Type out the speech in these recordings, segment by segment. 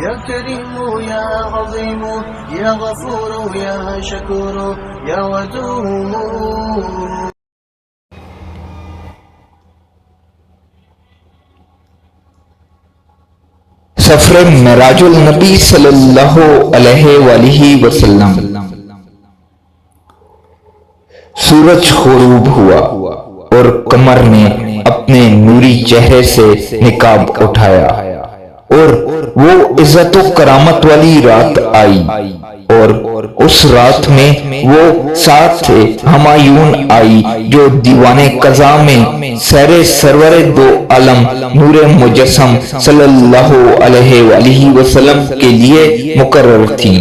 يا كريم يا عظيم يا غفور يا شكور يا ودود. سفر معراج النبی صلی اللہ علیہ وآلہ وسلم۔ سورج غروب ہوا اور قمر نے اپنے نوری چہرے سے نقاب اٹھایا اور وہ عزت و کرامت والی رات آئی، اور اس رات میں وہ ساتھ ہمایون آئی جو دیوان قضا میں سیر سرور دو عالم نور مجسم صلی اللہ علیہ وآلہ وسلم کے لیے مقرر تھیں۔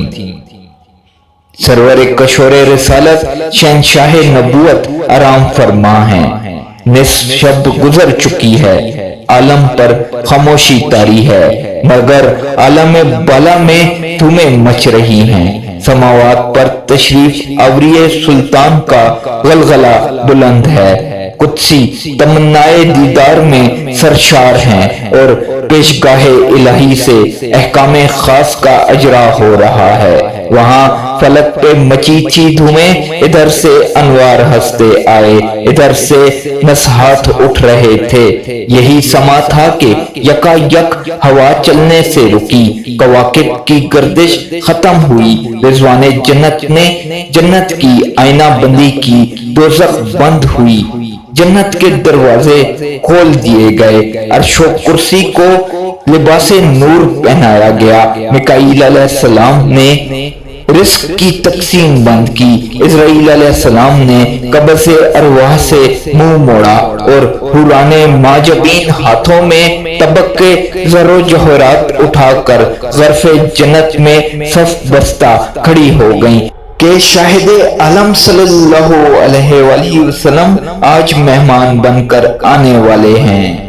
سرور کشور رسالت شہنشاہ نبوت آرام فرما ہیں، نصف شب گزر چکی ہے، عالم پر خاموشی طاری ہے، مگر عالم بالا میں دھومیں مچ رہی ہیں، سماوات پر تشریف آوری سلطان کا غلغلہ بلند ہے، قدسی تمنائے دیدار میں سرشار ہیں، اور پیشگاہ الہی سے احکام خاص کا اجرا ہو رہا ہے۔ وہاں فلک پہ مچیچی دھومیں، ادھر سے انوار ہنستے آئے، ادھر سے نسحات اٹھ رہے تھے۔ یہی سما تھا کہ یکا یک ہوا چلنے سے رکی، کواکب کی گردش ختم ہوئی، رضوان جنت نے جنت کی آئینہ بندی کی، دوزخ بند ہوئی، جنت کے دروازے کھول دیے گئے، عرش و کرسی کو لباس نور پہنایا گیا، میکائیل علیہ السلام نے رزق کی تقسیم بند کی، اسرائیل علیہ السلام نے قبض ارواح سے منہ موڑا، اور حوران ماجبین ہاتھوں میں طبق زر و جوہرات اٹھا کر غرف جنت میں صف بستہ کھڑی ہو گئیں کہ شاہد عالم صلی اللہ علیہ وآلہ وسلم آج مہمان بن کر آنے والے ہیں۔